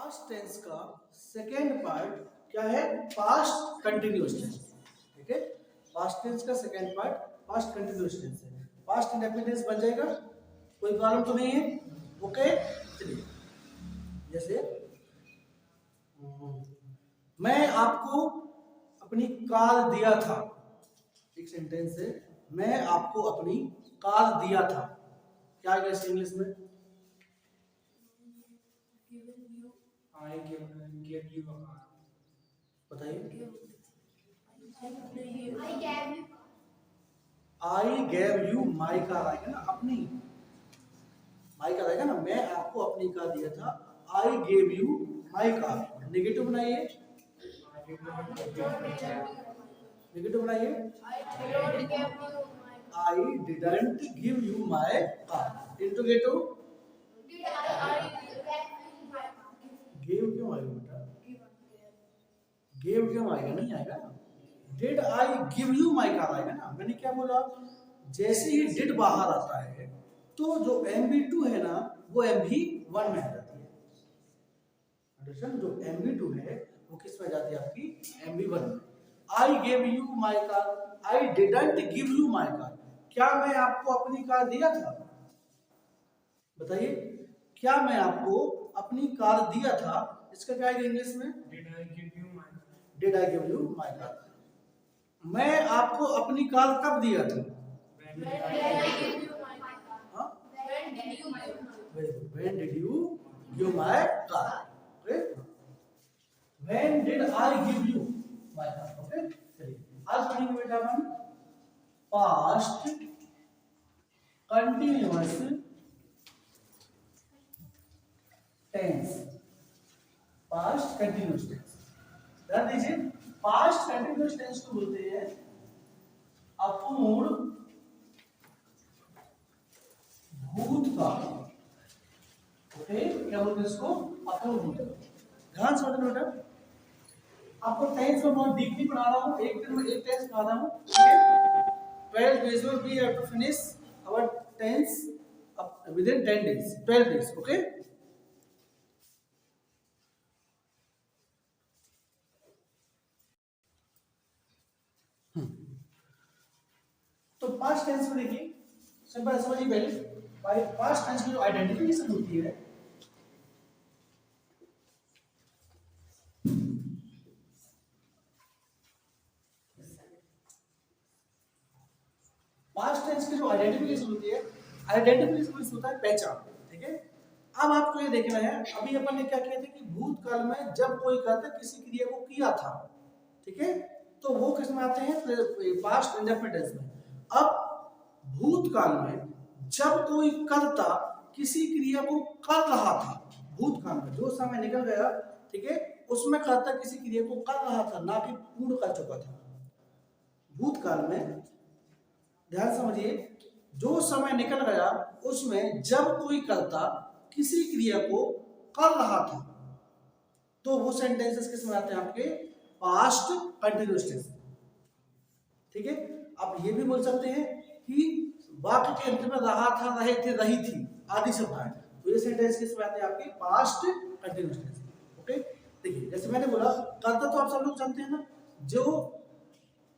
Past tense का second part क्या है? Past continuous tense. ठीक है, पास्ट टेंस का second part past continuous tense है। पास्ट इंडेफिनिट टेंस बन जाएगा, कोई प्रॉब्लम तो नहीं है? ओके, चलिए जैसे मैं आपको अपनी कार दिया था, एक सेंटेंस है, मैं आपको अपनी कार दिया था, क्या है इंग्लिश में? I gave you a car. बताइए। I gave I gave you. You my car आएगा ना, अपनी माई कार आएगा ना, मैं आपको अपनी कार दिया था, I gave you my car. Negative बनाइए, नेगेटिव बनाइए, I didn't give you my car. Interrogative gave क्यों आएगा बेटा? गेव क्यों आएगा? नहीं आएगा। Did I give you my car आएगा ना। मैंने क्या बोला? जैसे ही डिड बाहर आता है तो जो MB2 है ना वो MB1 में आ जाती है। अंडरस्टैंड? जो MB2 है वो किस में जाती है? आपकी MB1 में। I gave you my car, I didn't give you my car. क्या मैं आपको अपनी कार दिया था? बताइए, क्या मैं आपको अपनी कार दिया था? इसका क्या है इंग्लिश में? Did I give you my car? Did I give you my car. मैं आपको अपनी कार कब दिया था? When did I give you? हाँ? When did you my Very good. When did you give my car? Okay. When did I give you my car? Okay. चलिए आज पढ़ेंगे बेटा अपन past continuous tense. Past continuous tense ध्यान दीजिए, past continuous tense को बोलते हैं अपूर्ण भूतकाल। ओके, क्या बोलते हैं इसको? अपूर्ण भूतकाल। ध्यान से समझना बेटा, आपको टेंस में बहुत डीपली पढ़ा रहा हूँ, एक दिन में एक टेंस पढ़ा रहा हूँ। ठीक है, 12 days will we have to finish our tense within 10 days, 12 days. Okay. तो पास्ट टेंस में देखिए, सिंपल समझिए पहले, पास्ट टेंस की जो आइडेंटिफिकेशन होती है, पास्ट टेंस की जो आइडेंटिफिकेशन होती है, आइडेंटिफिकेशन होता है पहचान। ठीक है, अब आपको ये देखना है, अभी अपन ने क्या किया था कि भूतकाल में जब कोई करता किसी क्रिया को किया था, ठीक है, तो वो किस में आते हैं? पास्ट इंडेफिनिट टेंस में। अब भूतकाल में जब कोई कर्ता किसी क्रिया को कर रहा था, भूतकाल में जो समय निकल गया, ठीक है, उसमें कर्ता किसी क्रिया को कर रहा था, ना कि पूर्ण कर चुका था। भूतकाल में ध्यान समझिए, जो समय निकल गया उसमें जब कोई कर्ता किसी क्रिया को कर रहा था, तो वो सेंटेंसेस किस में आते हैं? आपके पास्ट कंटिन्यूअस टेंस। ठीक है, आप ये भी बोल सकते हैं कि वाक्य के अंत में रहा था, रहे थे, रही थी आदि शब्द आए, तो ये सेंटेंस किस में आते हैं? आपके पास्ट कंटिन्यूअस टेंस। ओके, देखिए जैसे मैंने बोला, कर्ता तो आप सब लोग जानते हैं ना, जो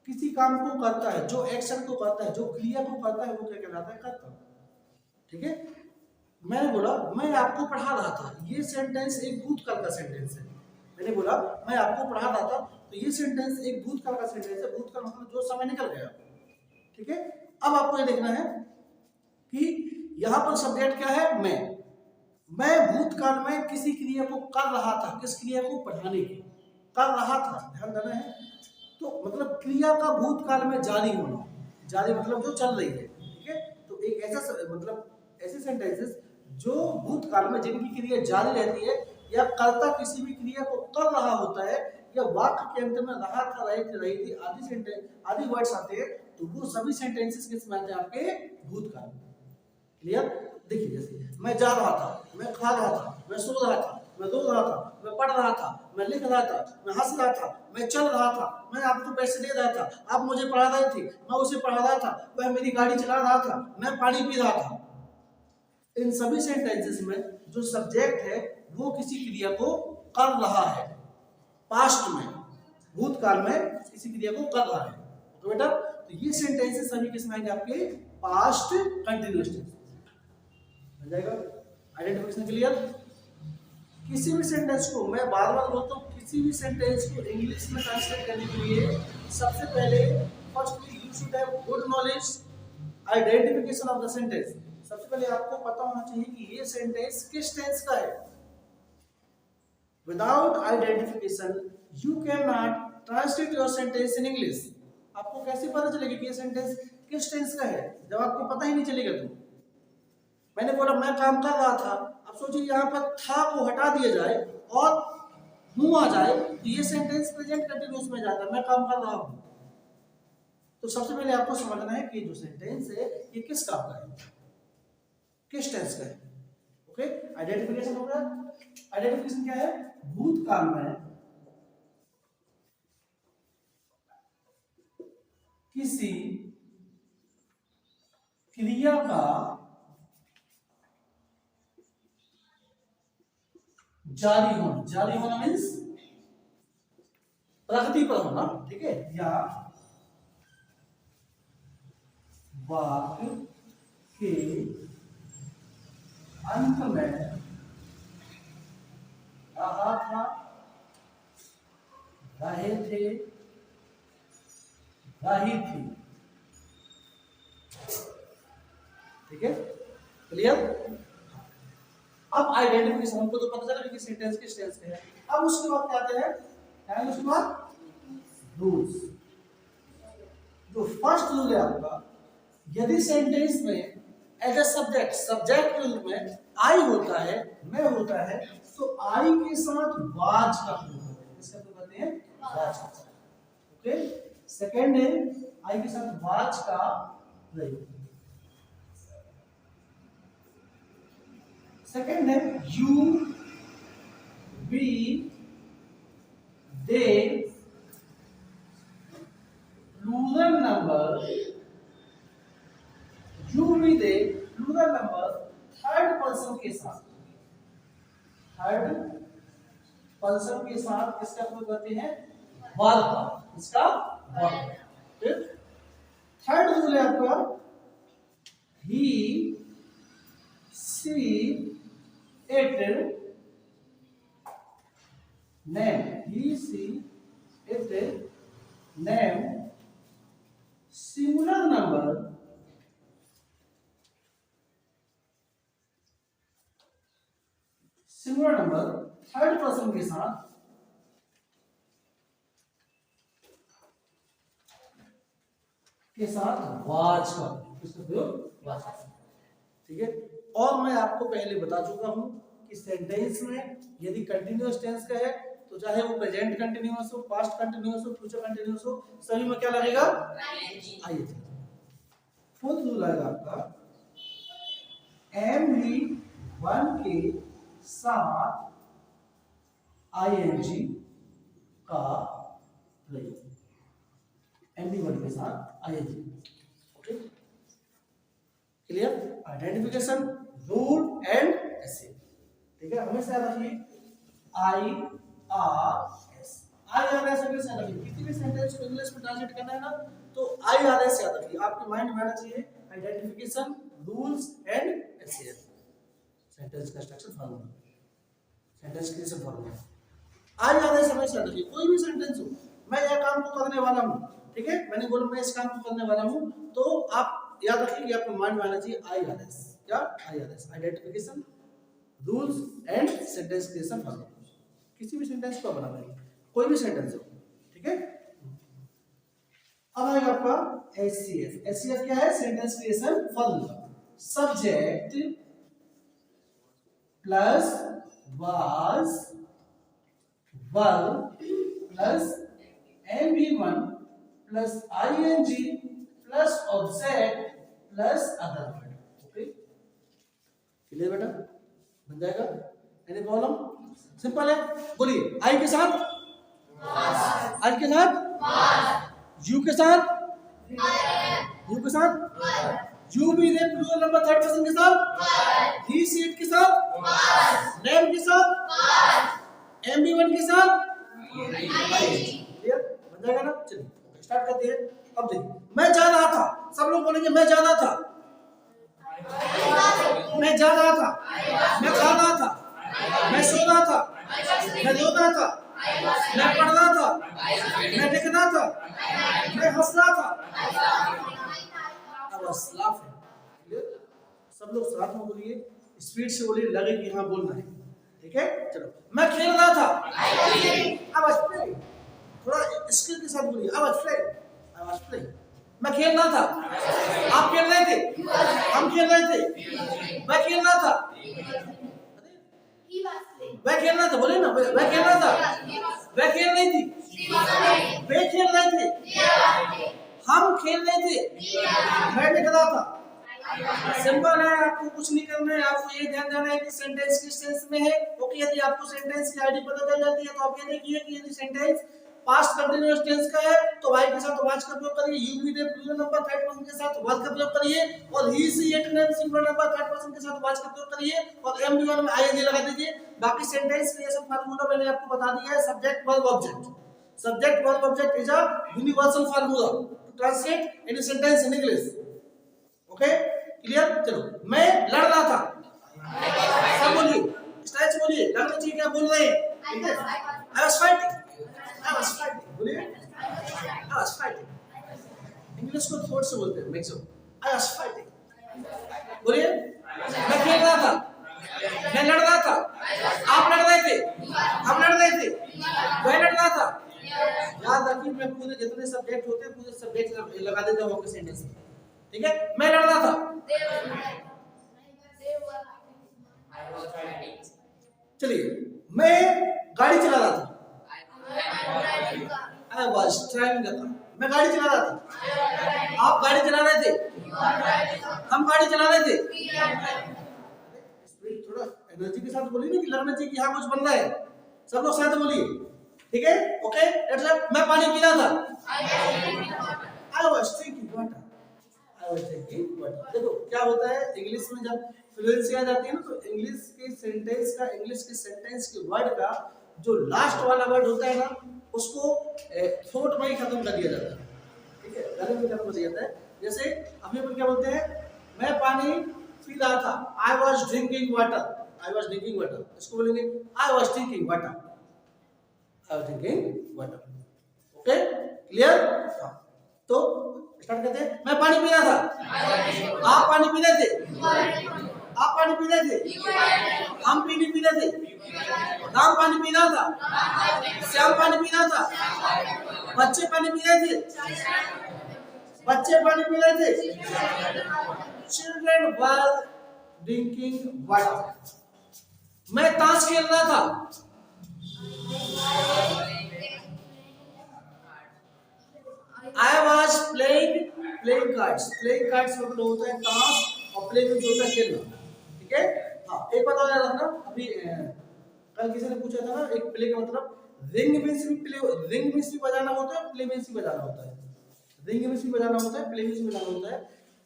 किसी काम को करता है, जो एक्शन को करता है, जो क्रिया को करता है, वो क्या कहलाता है? कर्ता। ठीक है, मैंने बोला मैं आपको पढ़ा रहा था, ये सेंटेंस एक भूतकाल का सेंटेंस है। मैंने बोला मैं आपको पढ़ा रहा था, तो ये सेंटेंस एक भूतकाल का सेंटेंस है। भूतकाल मतलब जो समय निकल गया। ठीक है, अब आपको ये देखना है कि यहाँ पर सब्जेक्ट क्या है? मैं भूतकाल में किसी क्रिया को कर रहा था, किस क्रिया को? पढ़ाने की कर रहा था, ध्यान देना है। तो मतलब क्रिया का भूतकाल में जारी होना, जारी मतलब जो चल रही है। ठीक है, तो एक ऐसा मतलब ऐसे सेंटेंसेस जो भूतकाल में जिनकी क्रिया जारी रहती है, या कर्ता किसी भी क्रिया को कर रहा होता है, या वाक्य के अंत में रहा था, रही थी, रही थी आदि सेंटेंस आदि वर्ड्स आते हैं, तो वो सभी सेंटेंसेस किस में आते हैं? आपके भूतकाल में। क्लियर? देखिए जैसे मैं जा रहा था, मैं खा रहा था, मैं सो रहा था, मैं रो रहा था, मैं पढ़ रहा था, मैं लिख रहा था, मैं हंस रहा था, मैं चल रहा था, मैं आपको पैसे दे रहा था, आप मुझे पढ़ा रहे थे, मैं उसे पढ़ा रहा था, वह मेरी गाड़ी चला रहा था, मैं पानी पी रहा था। इन सभी सेंटेंसेस में जो सब्जेक्ट है वो किसी क्रिया को कर रहा है, पास्ट में, भूतकाल में किसी क्रिया को कर रहा है। तो बेटा तो ये सेंटेंसेस सभी किसमें आएंगे आपके पास्ट कंटिन्यूअस टेंस हो जाएगा। Identification clear. किसी भी सेंटेंस को मैं बार बार बोलता हूँ, किसी भी सेंटेंस को इंग्लिश में ट्रांसलेट करने के लिए सबसे पहले first you should have good knowledge identification of the sentence. सबसे पहले आपको पता होना चाहिए कि ये सेंटेंस किस टेंस का है। Without identification you can not translate your sentence in English. आपको कैसे पता चलेगा कि ये सेंटेंस किस टेंस का है जब आपको पता ही नहीं चलेगा। तो मैंने बोला मैं काम कर रहा था, अब सोचिए यहाँ पर था को हटा दिया जाए और हूँ आ जाए तो ये सेंटेंस प्रेजेंट कंटिन्यूअस में जाता है, मैं काम कर रहा हूँ। तो सबसे पहले आपको समझना है कि जो सेंटेंस है ये किस काम का है, किस टेंस का है। ओके, आइडेंटिफिकेशन हो गया। आइडेंटिफिकेशन क्या है? भूतकाल में किसी क्रिया का जारी होना मीन्स प्रगति पर होना, ठीक है, या वाक्य के अंत में रहा था, रहे थे, रही थी। ठीक है, क्लियर। अब आइडेंटिफिकेशन हमको तो पता चला कि सेंटेंस किस टेंस का है। अब उसके बाद क्या आते हैं, उसके बाद रूल्स। जो फर्स्ट रूल है आपका, यदि सेंटेंस में एज अ सब्जेक्ट रूल में आई होता है, मैं होता है, तो आई के साथ वाज का प्रयोग होता है। इसका तो कहते हैं वाज। ओके, सेकंड है आई के साथ वाज का प्रयोग। सेकंड है you, we, they, plural number, you, we, they, plural number third person के साथ, थर्ड पर्सन के साथ किसका प्रयोग करते हैं? वर्ब का। इसका वर्ब। फिर थर्ड रूल है आपका he, she, it, name. He, she, it, name, singular number, third person के साथ वाज का, इसका प्रयोग वाज का। ठीक है, और मैं आपको पहले बता चुका हूं कि सेंटेंस में यदि कंटिन्यूअस टेंस का है तो चाहे वो प्रेजेंट कंटिन्यूअस हो, पास्ट कंटिन्यूअस हो, फ्यूचर कंटिन्यूअस हो, सभी में क्या लगेगा? आईएनजी। फोर्थ रूल आएगा आपका MV1 के साथ आईएनजी का प्रयोग। MV1 के साथ ING. Okay, clear. Identification, rule and essay. ठीक है, हमेशा याद रखिए IRS। IRS हमेशा याद रखिए। किसी भी सेंटेंस को इंग्लिश में ट्रांसलेट करना है ना तो IRS याद रखिए। आपके माइंड में आना चाहिए identification, rules and essay. Sentence construction formula, sentence creation formula. IRS हमेशा याद रखिए। कोई भी सेंटेंस हो, मैं यह काम को करने वाला हूँ, ठीक है, मैंने बोला मैं इस काम को करने वाला हूँ, तो आप याद रखिए कि आपको माइंड में आना चाहिए IRS। क्या? IRS, identification, rules and sentence creation formula. किसी भी सेंटेंस को बनाना है, कोई भी सेंटेंस हो, ठीक है। अब आएगा आपका SCF। SCF क्या है? Sentence creation formula. Subject plus was, verb plus MV1 plus ING plus object plus other word. Okay, clear बेटा? बन जाएगा? Any problem? सिंपल है, बोलिए। आई के साथ वाज, आई के साथ वाज, यू के साथ यू के साथ वाज, यू भी they plural number third person के साथ वाज, ही सी इट के साथ वाज, नेम के साथ वाज, MB1 के साथ क्लियर बन जाएगा ना। चलिए स्टार्ट करते हैं। अब देखिए, मैं जा रहा था, सब लोग बोलेंगे मैं जा रहा था, मैं जा रहा था, मैं खा रहा था, मैं सो रहा था, मैं रो रहा था, मैं पढ़ रहा था, मैं लिख रहा था, मैं हंस रहा था। अब लाफ है। क्लियर? सब लोग साथ में बोलिए, स्पीड से बोलिए, लगे कि हाँ बोलना है। ठीक है, चलो। मैं खेल रहा था, अब प्ले, थोड़ा स्किल के साथ बोलिए, अब प्ले, मैं खेल रहा था, आप खेल रहे थे, हम खेल रहे थे, मैं खेल रहा था, वह खेल रहा था, बोले ना, वह खेल रहा था, वह खेल रही थी, वे खेल रहे थे, हम खेल रहे थे, मैं लिख रहा था। सिंपल है, आपको कुछ नहीं करना है, आपको ये ध्यान देना है कि सेंटेंस किस टेंस में है। ओके, यदि आपको सेंटेंस की आईडी पता चल जाती है तो आप ये देखिए कि यदि सेंटेंस पास्ट कंटीन्यूअस टेंस का है तो वाई के साथ वाज का प्रयोग करिए, you we they plural number third person के साथ वाज का प्रयोग करिए, और he she it name singular number third person के साथ वाज का प्रयोग करिए, और एमबी1 में आईएनजी लगा दीजिए। बाकी सेंटेंस क्रिएशन फार्मूला मैंने आपको बता दिया है, subject verb object. Subject verb object is a universal formula to translate any sentence in English. Okay, clear? चलो, मैं लड़ रहा था, सब बोलिए, स्टाइल से बोलिए, लड़ना चाहिए, क्या बोल रहे हैं? ठीक है, आई वाज फाइटिंग, बोलिए, आई वाज फाइटिंग। इंग्लिश को थोड़ा से बोलते हैं, मैक्सिमम, आई वाज फाइटिंग, बोलिए। मैं खेल रहा था, मैं लड़ रहा था, आप लड़ रहे थे, हम लड़ रहे थे, वह लड़ रहा था। याद रखिए, मैं पूरे जितने सब्जेक्ट होते हैं पूरे सब्जेक्ट लगा देता हूँ आपके सेंटेंस में। ठीक है, मैं लड़ रहा था, चलिए, मैं गाड़ी चला रहा था, I was driving the car, मैं गाड़ी चला रहा था, आप गाड़ी चला रहे थे, हम गाड़ी चला रहे थे। थोड़ा एनर्जी के साथ बोलिए ना, कि लगना चाहिए कि हाँ कुछ बन रहा है। सब लोग साथ बोलिए, ठीक है? ओके, मैं पानी पी रहा था, आई वाज ड्रिंकिंग वाटर, देखो क्या होता है इंग्लिश में, जब फ्लुएंसी आ जाती है ना, तो इंग्लिश के सेंटेंस के वर्ड का जो लास्ट वाला वर्ड होता है ना, उसको थ्रोट में ही खत्म कर दिया जाता है। ठीक है, गले में खत्म कर दिया जाता है। जैसे अभी अपन क्या बोलते हैं, मैं पानी पी रहा था, आई वाज ड्रिंकिंग वाटर, इसको बोलेंगे I was drinking water, okay, clear? हाँ, तो स्टार्ट करते हैं। मैं पानी पी रहा था, आप पानी पी रहे थे, आप पानी पी रहे थे, हम पानी पी रहे थे, राम पानी पी रहा था, श्याम पानी पी रहा था, बच्चे पानी पी रहे थे, चिल्ड्रन वर ड्रिंकिंग वाटर। मैं ताश खेल रहा था, I was playing cards मतलब होता है ताश, और प्ले मीन्स होता है खेलना। ठीक है, हाँ, एक बात और याद रखना, अभी कल किसी ने पूछा था ना, एक प्ले का मतलब रिंग मीन्स भी बजाना होता है, प्ले मीन्स भी बजाना होता है। रिंग मीन्स भी बजाना होता है, प्ले मीन्स भी बजाना होता है।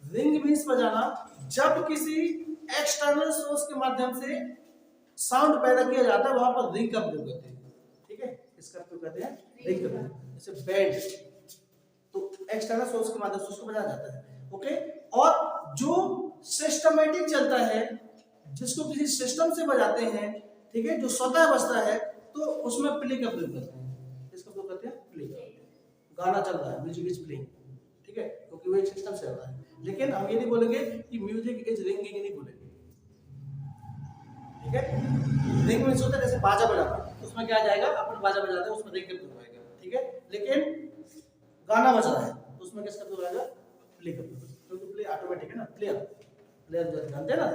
रिंग मीन्स बजाना जब किसी एक्सटर्नल सोर्स के माध्यम से साउंड पैदा किया जाता है, वहां पर रिंग का प्रयोग करते हैं। ठीक है, इसका प्रयोग करते हैं रिंग का प्रयोग। जैसे बैंड, तो एक्सटर्नल सोर्स के माध्यम से उसको बजाया जाता है। ओके, और जो सिस्टमैटिक चलता है, जिसको किसी सिस्टम से बजाते हैं, ठीक है, जो स्वतः बजता है, तो उसमें प्ले का प्रयोग करते हैं। इसका प्रयोग करते हैं प्ले का। गाना चल रहा है, म्यूजिक इज प्लेइंग, ठीक है, क्योंकि वो एक सिस्टम से हो रहा है। लेकिन हम ये नहीं बोलेंगे कि म्यूजिक इज रिंगिंग, नहीं बोलेंगे। ठीक है, रिंग मींस होता है जैसे बाजा बजाना, उसमें क्या जाएगा, अपन बाजा बजाते हैं, उसमें रिंग का प्रयोग आएगा। ठीक है, लेकिन गाना बज रहा है तो उसमें किसका प्रयोग आएगा, प्ले का प्रयोग, क्योंकि प्ले ऑटोमेटिक है ना, प्लेयर जो जानते हैं ना।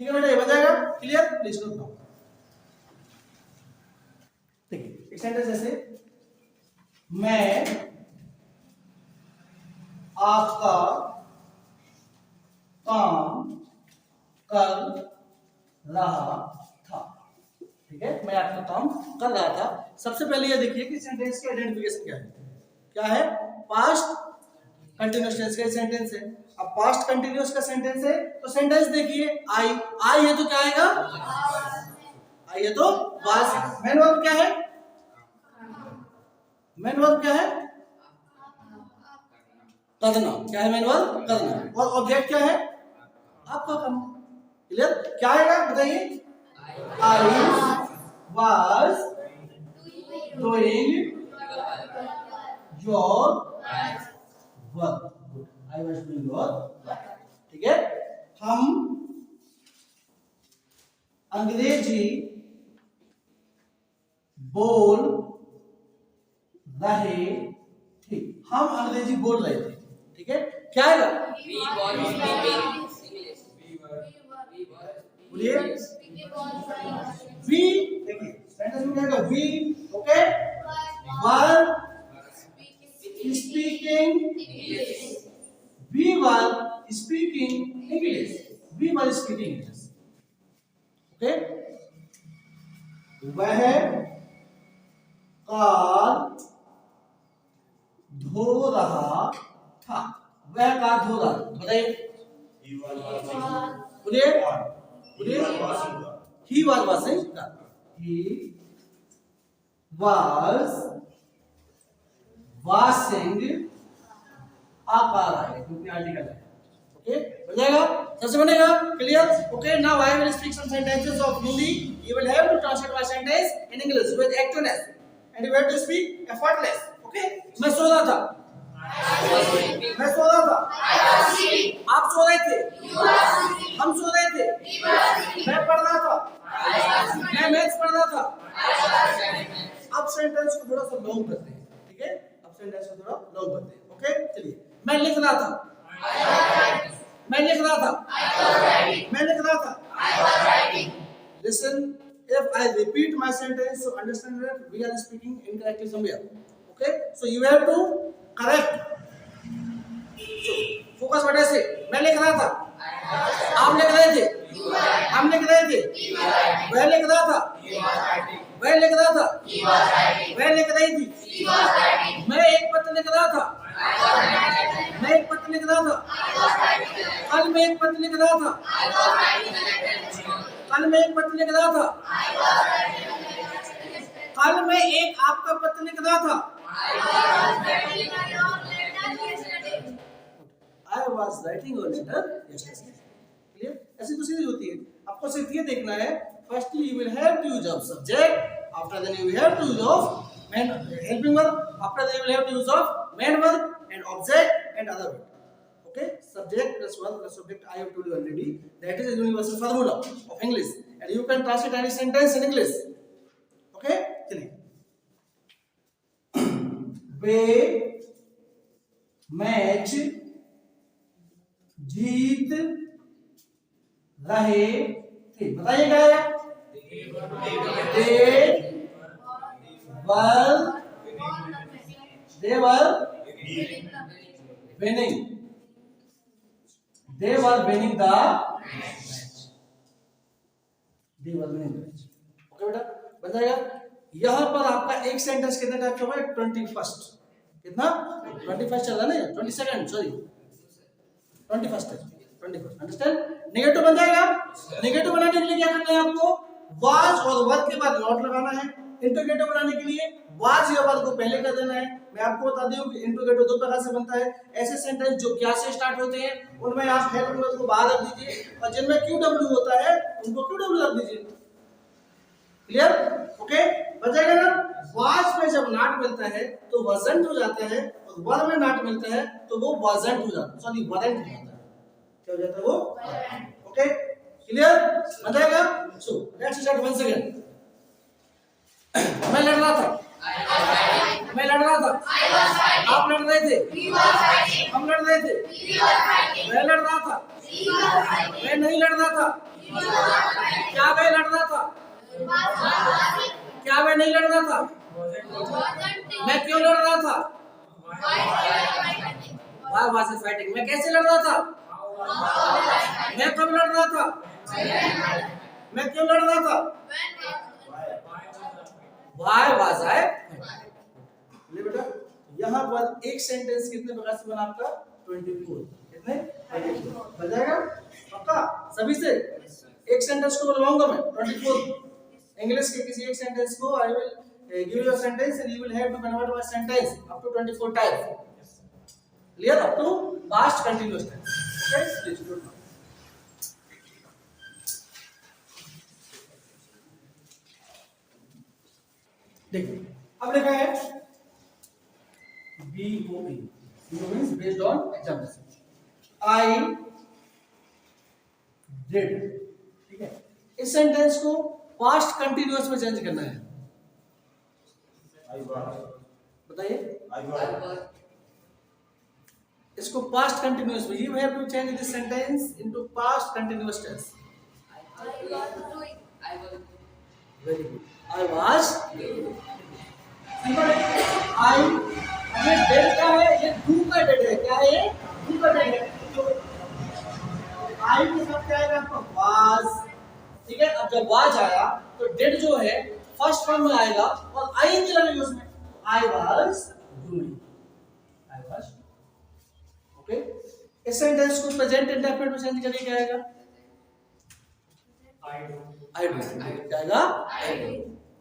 ठीक है बेटा, ये बन जाएगा, क्लियर? Please note down. ठीक है, एक सेंटेंस जैसे, मैं आपका काम कर रहा था। ठीक है, मैं आपका काम कर रहा था। सबसे पहले ये देखिए कि सेंटेंस की आइडेंटिफिकेशन क्या है। क्या है? पास्ट कंटिन्यूअस टेंस का सेंटेंस है। अब पास्ट कंटिन्यूअस का सेंटेंस है तो सेंटेंस देखिए, आई है तो क्या आएगा, आइए तो वाज मेन वर्ब क्या है? मेन वर्ब क्या है? करना। क्या है मेन वर्ब? करना। और ऑब्जेक्ट क्या है? आपका काम। क्लियर? क्या आएगा बताइए? I was doing your work. I was doing your work. ठीक है? हम अंग्रेजी बोल रहे थे। हम अंग्रेजी बोल रहे थे। ठीक है? क्या आएगा? बोलिए। वी, देखिए सेंटेंस में क्या आएगा? We, okay, were speaking, we were speaking English. We were speaking English. Okay? वह कार धो रहा था। वह कार धो रहा था। बताइए। बोलिए बोलिए। He was washing car. He was washing a car है क्योंकि आर्टिकल है। ओके बन जाएगा? सबसे बनेगा? Clear? Okay now I will speak some sentences of Hindi. You will have to translate my sentence in English with actionless and you have to speak effortless. Okay? मैं सो रहा था। मैं सो रहा था। आप सो रहे थे। हम सो रहे थे। मैं पढ़ रहा था। मैं मैथ्स पढ़ रहा था। अब सेंटेंस को थोड़ा सा लॉन्ग करते हैं। ठीक है? अब सेंटेंस को थोड़ा लॉन्ग करते हैं। ओके चलिए। मैं लिख रहा था। मैं लिख रहा था। मैं लिख रहा था। Listen, if I repeat my sentence, so understand that we are speaking incorrectly somewhere. Okay, so you have to correct. So focus what I say. मैं लिख रहा था। आप लिख रहे थे। हम लिख रहे थे। वह लिख रहा था। वह लिख रहा था। वह लिख रही थी। मैं एक पत्र लिख रहा था। मैं एक पत्र लिख रहा था। कल मैं एक पत्र लिख रहा था। कल मैं एक पत्र लिख रहा था। कल मैं एक आपका पत्र लिख रहा था। I was writing a letter yesterday. Clear? ऐसी तो सीधी होती है। आपको सिर्फ ये देखना है। Firstly, you will have to use of subject. After that, you will have to use of main helping verb. After that, you will have to use of main verb and object and other verb. Okay? Subject plus verb plus object. I have told you already. That is a universal formula of English, and you can translate any sentence in English. Okay? चलिए। Way match जीत रहे थे। बताइए क्या है? They were winning. They were winning the match. They were winning the match. Okay बेटा बन जाएगा। यहाँ पर आपका एक सेंटेंस कितने टाइप का हुआ है? 21st। कितना? 21st चल रहा है ना? 22nd सॉरी 21st है। 21st understand? नेगेटिव बन जाएगा। नेगेटिव बनाने के लिए क्या करना है आपको? वाज और वर्ब के बाद नॉट लगाना है। इंटरोगेटिव बनाने के लिए वाज या वर्ब को पहले कर देना है। मैं आपको बता दूं कि इंटरोगेटिव दो प्रकार से बनता है। ऐसे सेंटेंस जो क्या से स्टार्ट होते हैं उनमें आप हेल्पिंग वर्ब को बाहर रख दीजिए और जिनमें क्यूडब्ल्यू होता है उनको क्यूडब्ल्यू रख दीजिए। क्लियर? ओके बन जाएगा ना? वाज में जब नॉट मिलता है तो वजंट हो जाता है और वर्ब में नॉट मिलता है तो वो वजंट हो जाता है। सॉरी वरंट हो जाता है। क्या हो जाता है वो? Okay clear? बन जाएगा? So let's start once again. मैं लड़ रहा था। मैं लड़ रहा था। आप लड़ रहे थे। हम लड़ रहे थे। मैं लड़ रहा था। मैं नहीं लड़ रहा था। क्या मैं लड़ रहा था? क्या मैं नहीं लड़ रहा था? मैं क्यों लड़ रहा था? Why was I fighting? मैं कैसे लड़ रहा था? मैं कब लड़ रहा था? मैं क्यों लड़ रहा था? Why was I? ले बेटा यहाँ पर एक सेंटेंस कितने प्रकार से बना आपका? 24। कितने? 24 बन जाएगा? पक्का? सभी से एक सेंटेंस को बनवाऊंगा मैं 24। इंग्लिश के किसी एक सेंटेंस को I will give you a sentence and you will have to convert one sentence up to 24 types, clear, up to past continuous tense. Okay, please good. देखिए अब लिखा है BOE, means based on example. I did, ठीक है, इस sentence को past continuous में change करना है। बताइए, इसको पास्ट कंटीन्यूअस में, you have to change this sentence into past continuous tense. Very good, I was, simple है। आई, ये डेड क्या है, ये डू का डेड है, क्या है, डू का डेड है, तो आई के साथ क्या आएगा आपका वाज, ठीक है। अब जब वाज आया तो डेड जो है फर्स्ट फॉर्म में आएगा और आई नहीं लगेगी उसमें, I was doing, I was, okay. इस सेंटेंस को प्रेजेंट इंडेफिनिट में चेंज करके क्या आएगा, I do. आई डू, क्या आएगा, आई डू।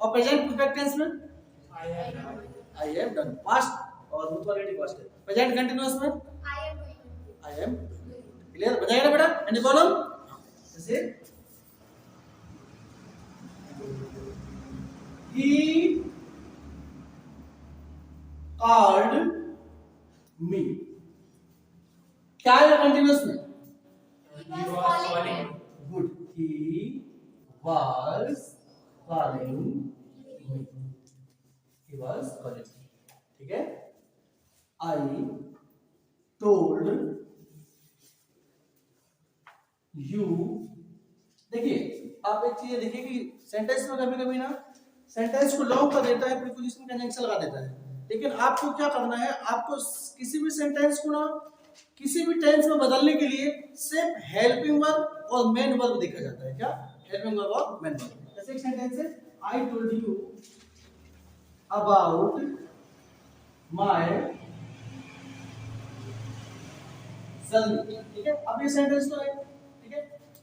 और प्रेजेंट परफेक्ट टेंस में I have done. I have done, past और रूट ऑलरेडी पास्ट है। प्रेजेंट कंटीन्यूअस में आई एम, क्लियर, बताइए ना बेटा, एनी प्रॉब्लम? जैसे he called me, क्या है कंटीन्यूअस में, He was calling. Good, he was calling me, he was calling, ठीक है। I told you, देखिए आप एक चीज देखिए कि सेंटेंस में कभी कभी ना सेंटेंस को लॉन्ग कर देता है, प्रीपोजिशन कंजंक्शन लगा देता है, लेकिन आपको क्या करना है, आपको किसी भी सेंटेंस को ना किसी भी टेंस में बदलने के लिए सिर्फ हेल्पिंग वर्ब और मेन वर्ब देखा जाता है। क्या, हेल्पिंग वर्ब और मेन वर्ब। जैसे एक सेंटेंस है, I told you about my journey, ठीक है। अब ये सेंटेंस तो है, ठीक है,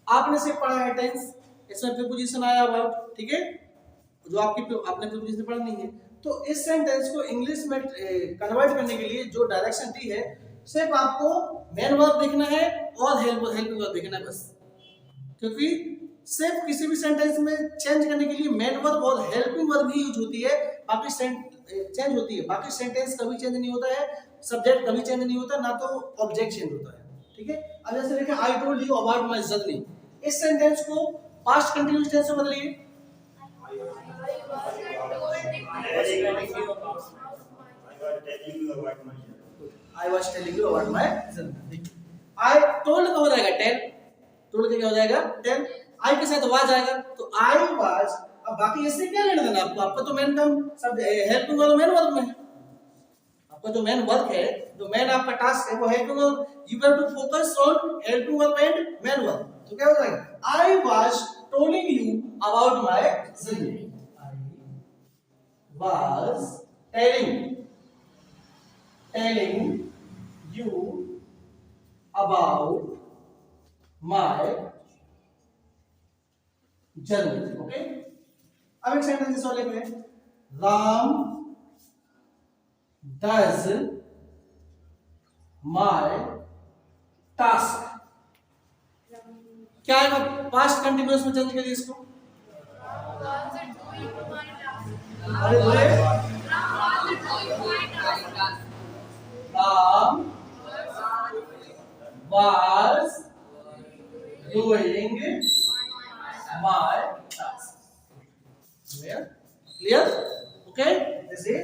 आपने सिर्फ पढ़ा है टेंस, इसमें प्रीपोजिशन आया अबाउट, ठीक है, जो आपने प्रीपोजिशन पढ़ा नहीं है। तो इस सेंटेंस को इंग्लिश में कन्वर्ट करने के लिए जो डायरेक्शन दी है, सिर्फ आपको मेन वर्ब देखना है और हेल्पिंग वर्ब देखना है बस, क्योंकि सिर्फ किसी भी सेंटेंस में चेंज करने के लिए मेन वर्ब और हेल्पिंग वर्ब ही यूज होती है, बाकी चेंज होती है, बाकी सेंटेंस कभी चेंज नहीं होता है, सब्जेक्ट कभी चेंज नहीं होता, ना तो ऑब्जेक्ट चेंज होता है, ठीक है। अब जैसे देखिए, I told you about my journey, इस सेंटेंस को पास्ट कंटीन्यूअस टेंस में बदलिए, I was telling you about my journey। I told का हो जाएगा टेल, टोल्ड का क्या हो जाएगा टेल, आई के साथ वाज आएगा तो आई वाज। अब बाकी इससे क्या लेना देना आपको, आपका तो मेन काम सब हेल्पिंग वर्ब मेन वर्ब में है, आपका जो मेन वर्क है, जो मेन आपका टास्क है वो helping verb, you have to focus on helping verb and main verb. तो क्या हो जाएगा, I was telling you about my journey, I was telling you about my journey, okay। अब एक सेंटेंस इस वाले में, राम does my task, क्या आएगा पास्ट कंटीन्यूअस में चेंज करिए इसको, अरे बोले, Ram was doing my task, clear, okay। जैसे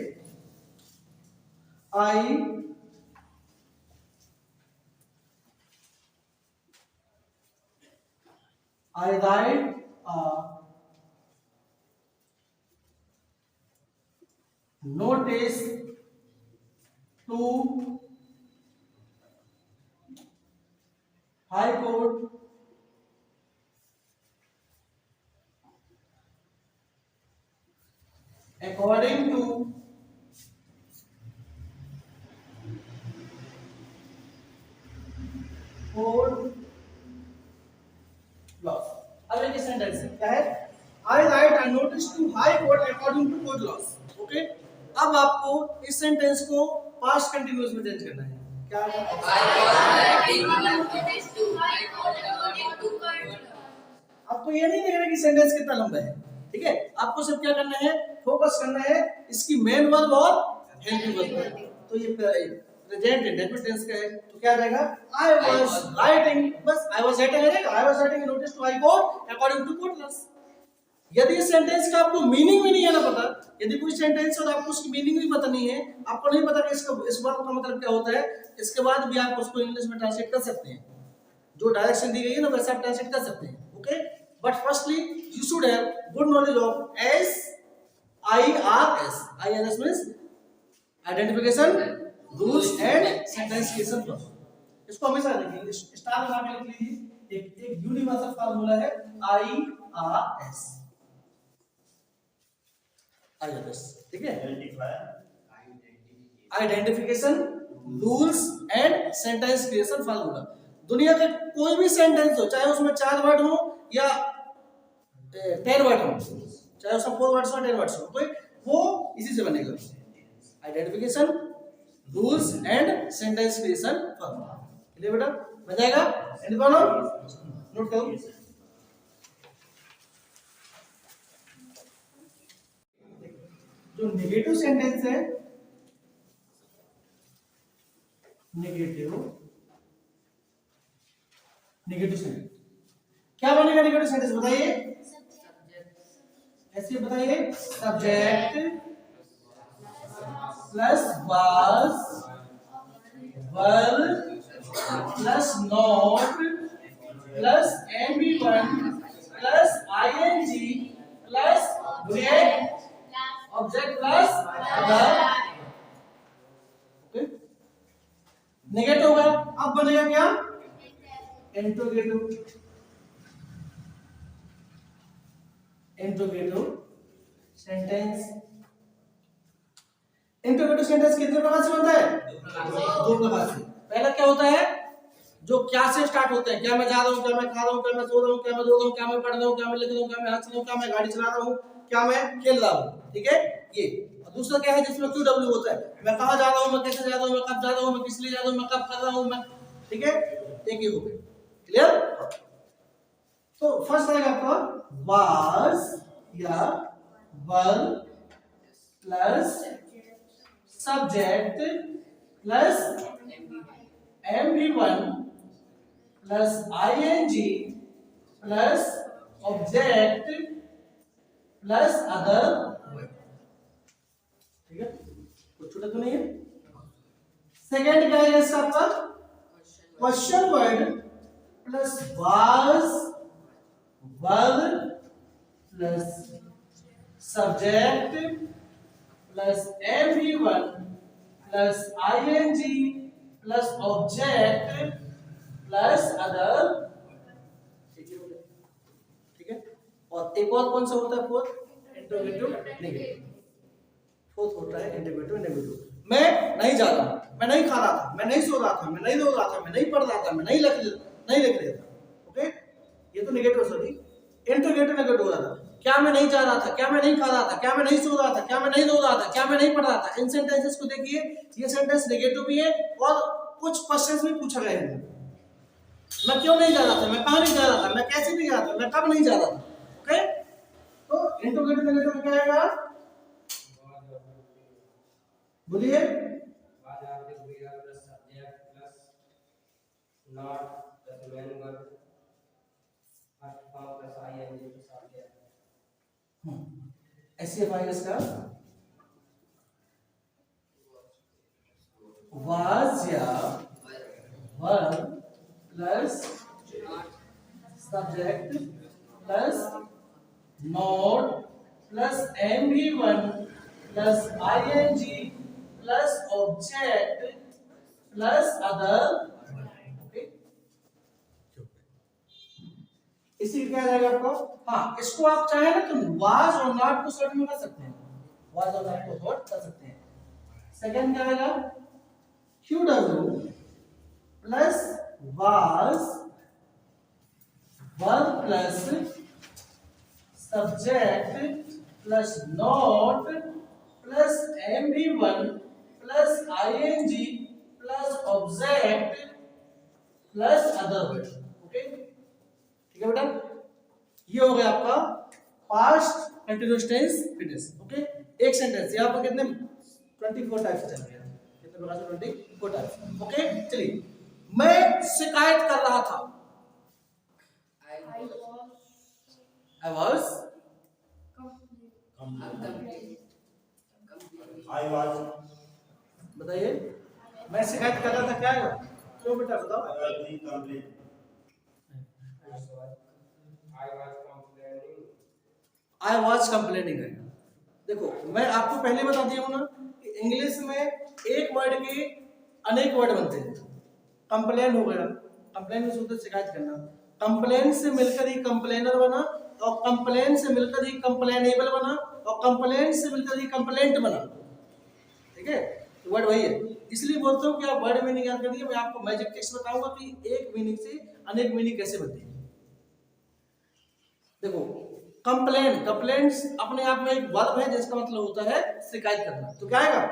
I write a notice to High Court according to court laws। अब एक सेंटेंस क्या है, I write a notice to High Court according to court laws. Okay? अब आपको इस sentence को past continuous में चेंज करना है। क्या है? आपको ये नहीं देखना कि सेंटेंस कितना लंबा है, ठीक है? आपको सिर्फ क्या करना है, फोकस करना है इसकी मेन वर्ब और हेल्पिंग वर्ब पर। तो ये प्रेजेंट इंडेफिनिट टेंस का है, तो क्या रहेगा? आई वाज राइटिंग, बस आई वाज राइटिंग रहेगा, I was writing notice to high court according to court laws. यदि इस सेंटेंस का आपको मीनिंग भी नहीं है ना पता, यदि कोई सेंटेंस और आपको उसकी मीनिंग भी पता नहीं है, आपको नहीं पता कि इसका इस वर्ड का मतलब क्या होता है, इसके बाद भी आप उसको इंग्लिश में ट्रांसलेट कर सकते हैं। जो डायरेक्शन दी गई है ना वैसे आप ट्रांसलेट कर सकते हैं। Okay, but firstly you should have good knowledge of IRS means identification, rules and sentence creation. इसको हमेशा रखिए, स्टार लगा के लिख लीजिए। एक यूनिवर्सल फार्मूला है IRS, ठीक है? Identification, rules and sentence creation formula. दुनिया का कोई भी सेंटेंस हो, चाहे उसमें 4 वर्ड हो या 10 वर्ड हो, चाहे उसमें 4 वर्ड्स हो 10 वर्ड्स हो, कोई वो इसी से बनेगा। Identification, rules and sentence creation formula. Clear बेटा? बन जाएगा? एंड कौन नोट करो। जो नेगेटिव सेंटेंस है, नेगेटिव सेंटेंस क्या बनेगा? नेगेटिव सेंटेंस बताइए, ऐसे बताइए। Subject plus was, verb plus not plus NV1 plus ING plus object plus other. Negative होगा, अब बनेगा क्या? Interrogative. Interrogative sentence. Interrogative sentence कितने प्रकार से बनता है? 2 प्रकार से। पहला क्या होता है? जो क्या से स्टार्ट होते हैं, क्या मैं जा रहा हूँ, क्या मैं खा रहा हूँ, क्या मैं सो रहा हूँ, क्या मैं रो रहा हूँ, क्या मैं पढ़ रहा हूँ, क्या मैं लिख रहा हूँ, क्या मैं हंस रहा हूँ, क्या मैं गाड़ी चला रहा हूँ, क्या मैं खेल रहा हूँ, ठीक है? ये। और दूसरा क्या है जिसमें QW होता है, मैं कहाँ जा रहा हूँ, मैं कैसे जा रहा हूँ, मैं कब जा रहा हूँ, मैं किस लिए जा रहा हूँ, मैं कब कर रहा हूँ, मैं, ठीक है? एक ही हो गया। क्लियर? तो फर्स्ट आएगा आपका वाज या verb plus subject plus MV1 plus ING plus object plus other. ठीक है? कुछ छोटा तो नहीं है। सेकेंड क्या है इसका आपका? Question word plus was, verb plus subject plus MV1 plus ING plus object plus other. ठीक है? और एक और कौन सा होता है? Fourth, interrogative negative. फोर्थ होता है इंट्रोगेटिव नेगेटिव। मैं नहीं जा रहा हूं, मैं नहीं खा रहा था, मैं नहीं सो रहा था, मैं नहीं रो रहा था, मैं नहीं पढ़ रहा था, मैं नहीं लिख रहा था। ओके, ये तो नेगेटिव सॉरी इंट्रोगेटिव नेगेटिव हो रहा था। क्या मैं नहीं जा रहा था, क्या मैं नहीं खा रहा था, क्या मैं नहीं सो रहा था, क्या मैं नहीं रो रहा था, क्या मैं नहीं पढ़ रहा था। इन सेंटेंसेस को देखिए, ये सेंटेंस नेगेटिव भी है और कुछ क्वेश्चंस भी पूछा गया है। मैं क्यों नहीं जा रहा था, मैं कहां नहीं जा रहा था, मैं कैसे नहीं जा रहा था, मैं कब नहीं जा रहा था। ओके, तो इंट्रोगेटिव नेगेटिव में क्या आएगा? बोलिए। SCFI इसका वाज या verb plus subject plus not plus MV1 plus ING plus object plus other. इसी क्या जाएगा आपको? हाँ, इसको आप चाहे ना तो वाज और नॉट को शॉर्ट में कर सकते हैं, वाज और नॉट को शॉर्ट कर सकते हैं। सेकंड क्या आएगा? QW plus was, verb plus subject plus not plus MV1 plus ING plus object plus other word. Okay, ठीक है बेटा, ये हो गया आपका past continuous tense finish. Okay, एक सेंटेंस यहाँ पर कितने 24 टाइप्स चल रहे हैं, कितने प्रकार से 24 टाइप्स। ओके, चलिए, मैं शिकायत कर रहा था। I was बताइए, मैं शिकायत कर रहा था, क्या है क्यों बेटा बताओ। I was complaining है। देखो, मैं आपको पहले बता दिया हूं ना कि इंग्लिश में एक वर्ड के अनेक वर्ड बनते हैं। कंप्लेन हो गया, कंप्लेन में शुद्ध शिकायत करना, कंप्लेन से मिलकर ही कंप्लेनर बना, और कंप्लेन से मिलकर ही कंप्लेनेबल बना, और कंप्लेन से मिलकर ही कंप्लेंट बना। ठीक है, तो वर्ड वही है, इसलिए बोलता हूँ कि आप वर्ड मीनिंग याद कर दिए। मैं आपको मैजिक टेक्स्ट बताऊंगा कि एक मीनिंग से अनेक मीनिंग कैसे बनती है। देखो, कंप्लेन, कंप्लेंट्स अपने आप में एक वर्ब है जिसका मतलब होता है शिकायत करना। तो क्या आएगा,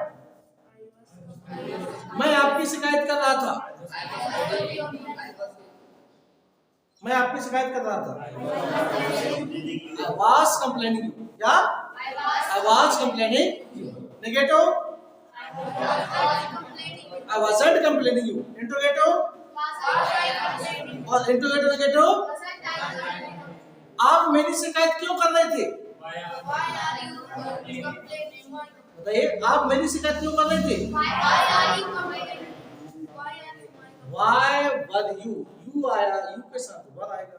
मैं आपकी शिकायत कर रहा था, मैं आपकी शिकायत कर रहा था। I was complaining you, या I was complaining you। Negative, I wasn't complaining you। Interrogative और इंट्रोगेटिव नेगेटिव, आप मेरी शिकायत क्यों कर रहे थे, बताइए, आप मेरी शिकायत क्यों कर रहे थे। Why were you, you आया, you के साथ वर आएगा।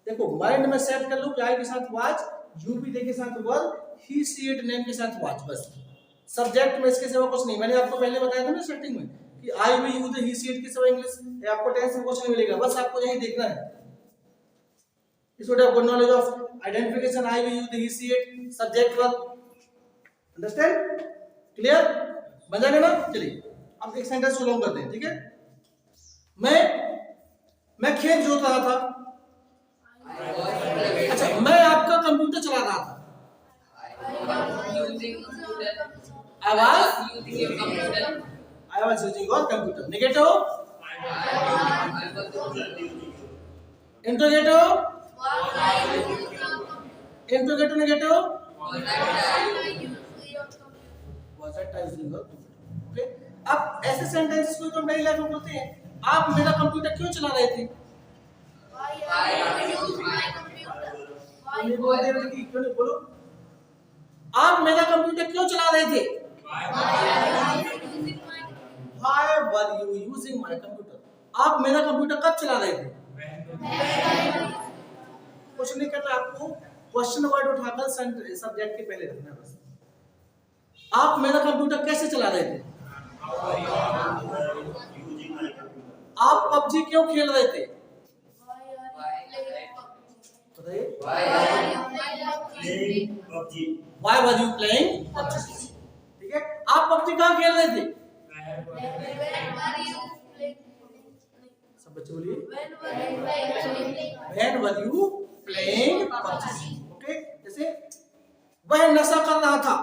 देखो, माइंड में सेट कर लो कि आई के साथ वाच, यू भी के साथ वर, ही सी इट नेम के साथ वाच, बस। सब्जेक्ट में इसके सिवा कुछ नहीं। मैंने आपको पहले बताया था ना स्टार्टिंग में कि आई भी यू ही सी इट के सिवा इंग्लिश आपको टेंस में कुछ नहीं मिलेगा, बस आपको यही देखना है। You should have good knowledge of identification, I, we, you, he, she, it, subject, verb. Understand? Clear? बन जाएगा ना? चलिए, अब एक सेंटेंस को लॉन्ग करते हैं, ठीक है? मैं खेत जोत रहा था। अच्छा, मैं आपका कंप्यूटर चला रहा था। I was using your computer. Negative? Interrogative? Interrogative negative? Was that I using your computer? Okay? अब ऐसे सेंटेंस को हम डेली लाइफ में बोलते हैं, आप मेरा कंप्यूटर क्यों चला रहे थे? क्यों नहीं बोलो, आप मेरा कंप्यूटर क्यों चला रहे थे? Why were you using my computer? आप मेरा कंप्यूटर कब चला रहे थे? कुछ नहीं करना, आपको क्वेश्चन वर्ड उठाकर सब्जेक्ट के पहले रखना है बस। आप मेरा कंप्यूटर कैसे चला रहे थे? आप पबजी क्यों खेल रहे थे? बताइए, Why were you playing PUBG? ठीक है, आप पबजी कहाँ खेल रहे थे? सब बच्चे बोलिए, When were you playing PUBG? Okay, जैसे वह नशा कर रहा था,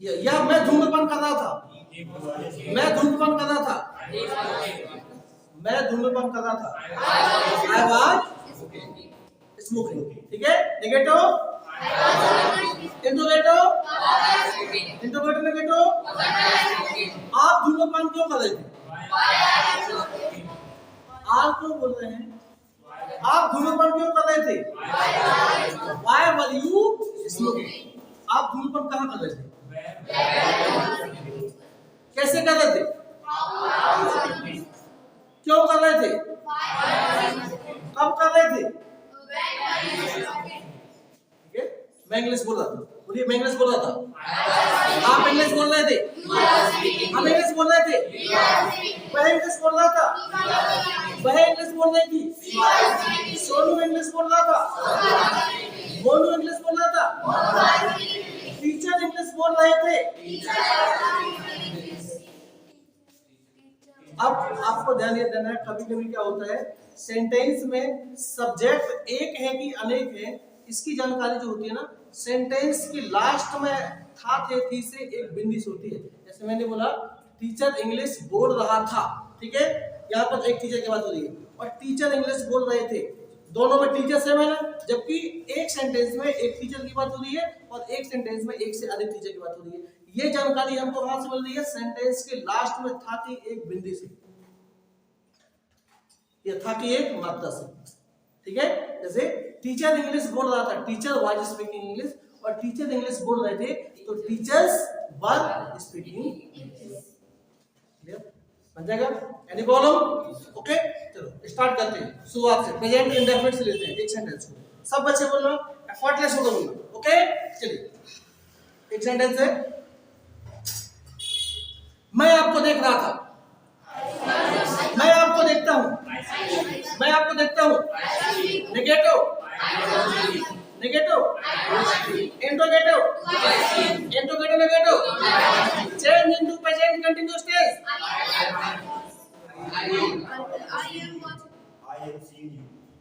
या मैं धूम्रपान कर रहा था। मैं धूम्रपान कर रहा था, मैं धूम्रपान कर रहा था। I was smoking. ठीक है, नेगेटिव, इंट्रोगेटिव, इंट्रोगेटिव नेगेटिव, आप धूम्रपान क्यों कर रहे थे? आप क्यों बोल रहे हैं? आप धूम्रपान क्यों कर रहे थे? Why were you smoking? आप धूम्रपान कहाँ कर रहे थे? कैसे कर रहे थे? क्यों कर रहे थे? कब कर रहे थे? ठीक है, मैं इंग्लिश बोल रहा था, बोलिए मैं इंग्लिश बोल रहा था। आप इंग्लिश बोल रहे थे, हम इंग्लिश बोल रहे थे, वह इंग्लिश बोल रहा था, वह इंग्लिश बोल रही थी, सोनू इंग्लिश बोल रहा था, मोनू इंग्लिश बोल रहा था, टीचर इंग्लिश बोल रहे थे। अब आपको ध्यान ध्यान ये देना है, कभी कभी क्या होता है सेंटेंस में सब्जेक्ट एक है कि अनेक है, इसकी जानकारी जो होती है ना सेंटेंस की लास्ट में था थे थी से एक बिंदी से होती है। जैसे मैंने बोला टीचर इंग्लिश बोल रहा था, ठीक है, यहाँ पर एक टीचर की बात हो रही है और टीचर इंग्लिश बोल रहे थे, दोनों में टीचर सेम है ना, जबकि एक सेंटेंस में एक टीचर की बात हो रही है और एक सेंटेंस में एक से अधिक टीचर की बात हो रही है। ये जानकारी हमको कहां से मिल रही है? सेंटेंस के लास्ट में था कि एक बिंदी से, ये था कि एक मात्रा से, ठीक है। जैसे टीचर इंग्लिश बोल रहा था, टीचर वाज स्पीकिंग इंग्लिश, और टीचर इंग्लिश बोल रहे थे तो टीचर्स वर स्पीकिंग इंग्लिश। बन जाएगा? Any problem? ओके, चलो स्टार्ट करते हैं शुरुआत से, प्रेजेंट इंडेफिनिट से लेते हैं एक सेंटेंस को। सब बच्चे बोलना, एफर्टलेस होकर बोलना, ओके। चलिए एक सेंटेंस है, मैं आपको देख रहा था, मैं आपको देखता हूं, मैं आपको देखता हूं। Negative, negative, interrogative, interrogative, negative, change into present continuous tense.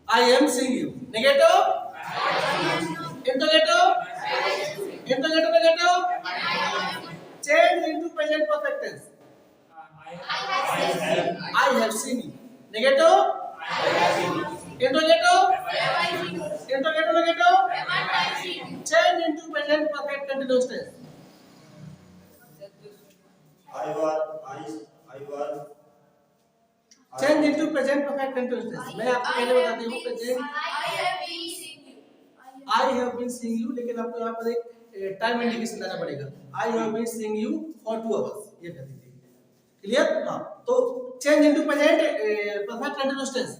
I am seeing you. Negative, interrogative, interrogative, negative, change into present perfect tense. I have seen you. Negative, interrogative, interrogative, negative, change into present perfect continuous tense. Change into present perfect continuous tense. मैं आपको पहले बताती हूँ present I have been seeing you, लेकिन आपको यहाँ पर एक टाइम इंडिकेशन देना पड़ेगा। I have been seeing you for 2 hours, ये कर दीजिए, क्लियर? हाँ, तो change into present perfect continuous tense.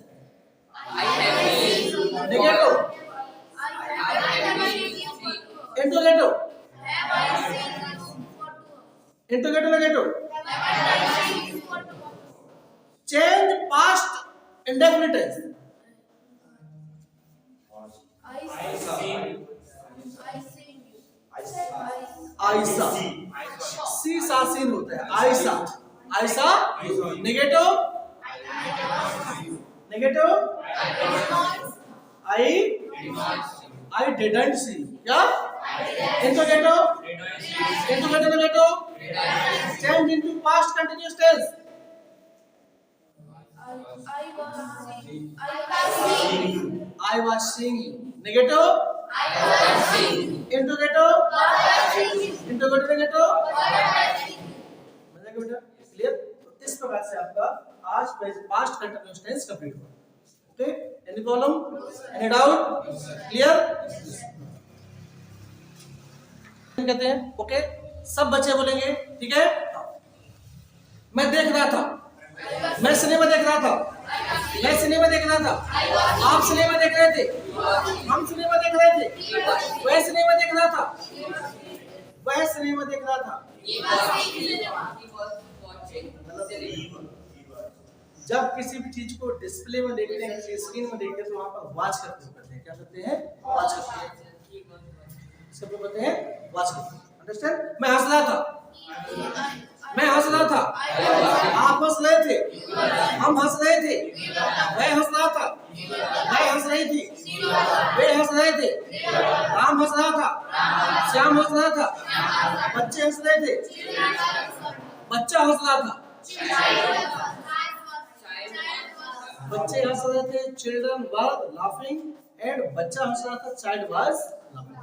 Negative, interrogative, interrogative, negative, change past indefinite tense. Ayesha, see saw seen होता है, Ayesha, Ayesha, negative, negative, I didn't see, क्या? Interrogative, interrogative, negative, change into past continuous tense. I was seeing you. Negative, interrogative, interrogative, negative, मतलब बेटा clear? तो इस प्रकार से आपका आज पास्ट कंटीन्यूअस टेंस कंप्लीट हुआ, okay. Any problem, any doubt? Clear? कहते हैं, ओके, सब बच्चे बोलेंगे, ठीक है। मैं देख रहा था, मैं सिनेमा देख रहा था, मैं सिनेमा देख रहा था, आप सिनेमा देख रहे थे, हम सिनेमा देख रहे थे, वह सिनेमा देख रहा था, वह सिनेमा देख रहा था। जब किसी भी चीज को डिस्प्ले में देखते हैं, किसी स्क्रीन में देखते हैं, तो वहां पर वॉच करते हैं, क्या करते हैं? वॉच करते हैं, सब लोग कहते हैं वॉच करते हैं, अंडरस्टैंड? मैं हंस रहा था, मैं हंस रहा था, आप हंस रहे थे, हम हंस रहे थे, वह हंस रहा था, वह हंस रही थी, वे हंस रहे थे, राम हंस रहा था, श्याम हंस रहा था, बच्चे हंस रहे थे, बच्चा हंस रहा था, बच्चे हंस रहे थे, चिल्ड्रन वर लाफिंग, एंड बच्चा हंस रहा था, चाइल्ड वाज लाफिंग।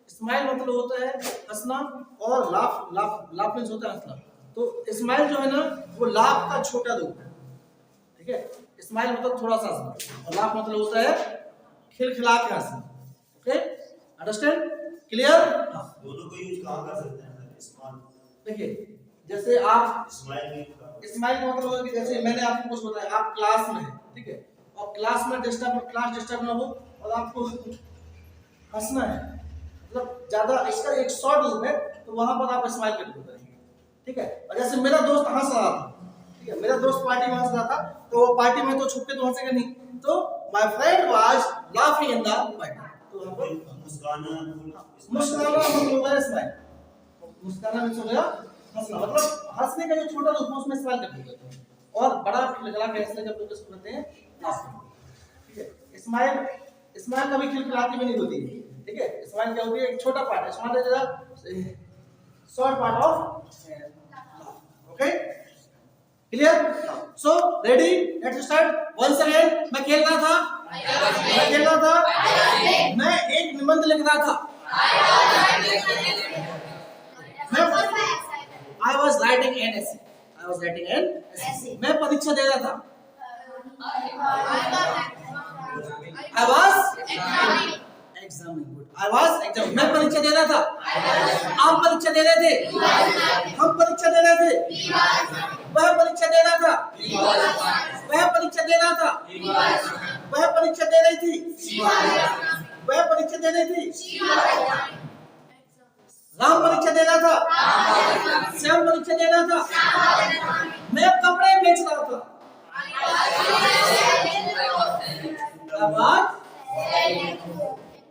स्माइल मतलब होता है हंसना, और लाफ लाफ लाफ मींस होता है हंसना। तो स्माइल जो है ना वो लाफ का छोटा रूप है, ठीक है। स्माइल मतलब थोड़ा सा हंसना, और लाफ मतलब होता है खिलखिला के हंसना, ओके, अंडरस्टैंड? क्लियर? हाँ, दोनों को यूज कहां कर सकते हैं? स्माइल, देखिए जैसे आप स्माइल का मतलब होगा कि जैसे मैंने आपको कुछ बताया, आप क्लास में हैं, ठीक है, और क्लास में क्लास डिस्टर्ब ना हो और आपको हंसना है, मतलब ज्यादा इसका एक शॉर्ट रूप है, तो वहां पर आप स्माइल करके करेंगे, ठीक है। और जैसे मेरा दोस्त हंस रहा था, ठीक है, मेरा दोस्त पार्टी में हंस रहा था, तो वो पार्टी में तो छुप के तो हंसेगा नहीं, तो my friend was laughing in the party, तो वहां पर मुस्कुराना मतलब होगा स्माइल, मुस्कुराना मींस हो गया हंसना, मतलब हंसने का जो छोटा रूप है उसमें स्माइल करके कहते हैं, और बड़ा खिलखिला के ऐसे जब लोग इसको कहते हैं laughing, ठीक है। स्माइल, स्माइल कभी खिलखिलाती भी नहीं होती, ठीक है। स्माइल क्या होती है, एक छोटा पार्ट है, smile is a short part of okay, clear. So ready, let's start once again. मैं खेल रहा था, मैं एक निबंध लिख रहा था, I was writing an essay, मैं परीक्षा दे रहा था, I was examining, good, I was examining, मैं परीक्षा दे रहा था, आप परीक्षा दे रहे थे, हम परीक्षा दे रहे थे, वह परीक्षा दे रहा था, वह परीक्षा दे रहा था, वह परीक्षा दे रही थी, वह परीक्षा दे रही थी, राम परीक्षा दे रहा था, श्याम परीक्षा दे रहा था, मैं कपड़े बेच रहा था,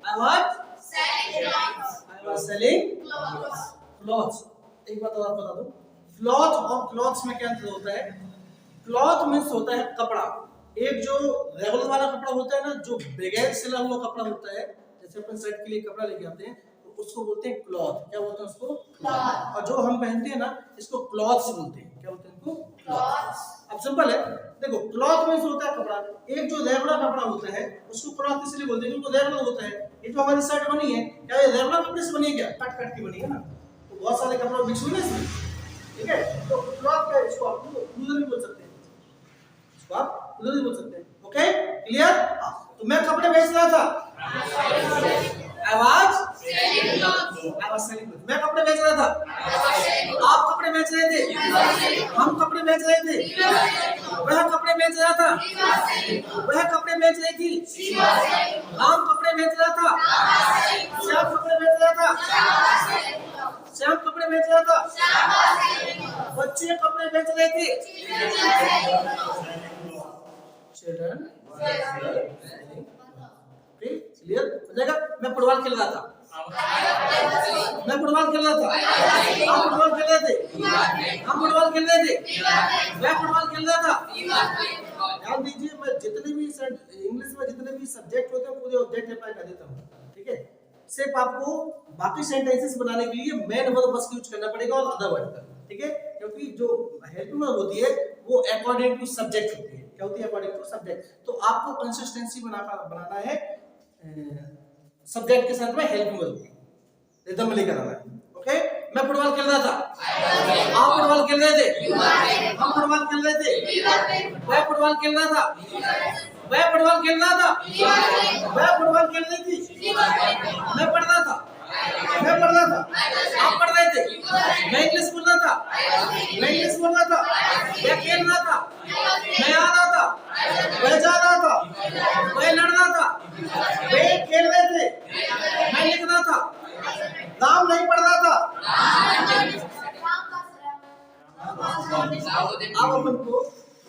I was selling clothes। एक बात और बता दूं, क्लॉथ और क्लॉथ्स में क्या अंतर होता है। क्लॉथ मीन्स होता है कपड़ा, एक जो रेगुलर वाला कपड़ा होता है ना, जो बगैर सिला हुआ कपड़ा होता है, जैसे अपन शर्ट के लिए कपड़ा लेके आते हैं तो उसको बोलते हैं क्लॉथ। क्या बोलते हैं उसको? क्लॉथ। और जो हम पहनते हैं ना, इसको क्लॉथ्स बोलते हैं। क्या बोलते हैं इनको? क्लॉथ्स। अब सिंपल है, देखो क्लॉथ मीन्स होता है कपड़ा, एक जो रेगुलर कपड़ा होता है उसको क्लॉथ इसलिए बोलते हैं क्योंकि रेगुलर होता है। ये जो हमारी शर्ट बनी है, क्या ये रेगुलर कपड़े से बनी है? क्या कट कट की बनी है ना, तो बहुत सारे कपड़े मिक्स हुए इसमें, ठीक है। तो क्लॉथ का इसको आप क्लूजर भी बोल सकते हैं, इसको आप क्लूजर भी बोल सकते हैं। Okay, clear. तो मैं कपड़े बेच रहा था, आवाज मैं कपड़े बेच रहा था, आप कपड़े बेच रहे थे, हम कपड़े बेच रहे थे, वह कपड़े बेच रहा था, वह कपड़े बेच रही थी, राम कपड़े बेच रहा था, श्याम कपड़े बेच रहा था, श्याम कपड़े बेच रहा था, बच्चे कपड़े बेच रहे थे, चिल्ड्रन, क्लियर हो जाएगा। मैं फुटबॉल खेल रहा था, मैं फुटबॉल खेल रहा था, आप फुटबॉल खेल रहे थे, हम फुटबॉल खेल रहे थे, मैं फुटबॉल खेल रहा था। ध्यान दीजिए, मैं जितने भी इंग्लिश में जितने भी सब्जेक्ट होते हैं पूरे ऑब्जेक्ट अप्लाई कर देता हूँ, ठीक है। सिर्फ आपको बाकी सेंटेंसेस बनाने के लिए मेन वर्ब बस यूज करना पड़ेगा और अदर वर्ड का, ठीक है। क्योंकि जो हेल्पिंग वर्ब होती है वो अकॉर्डिंग टू सब्जेक्ट होती है। क्या होती है? According to subject. तो आपको कंसिस्टेंसी बनाना है सब्जेक्ट के साथ में हेल्पिंग वर्ब की, रिदम लेकर आना है। ओके, मैं फुटबॉल खेल रहा था, आप फुटबॉल खेल रहे थे, हम फुटबॉल खेल रहे थे, वह फुटबॉल खेल रहा था, वह फुटबॉल खेल रहा था, वह फुटबॉल खेल रही थी, मैं पढ़ रहा था, मैं पढ़ रहा था, आप पढ़ रहे थे, मैं इंग्लिश बोल रहा था, मैं इंग्लिश बोल रहा था, वह खेल रहा था, मैं आ रहा था, वह जा रहा था, वह लड़ रहा था, वे खेल रहे थे, मैं लिख रहा था, राम नहीं पढ़ रहा था। अब अपन को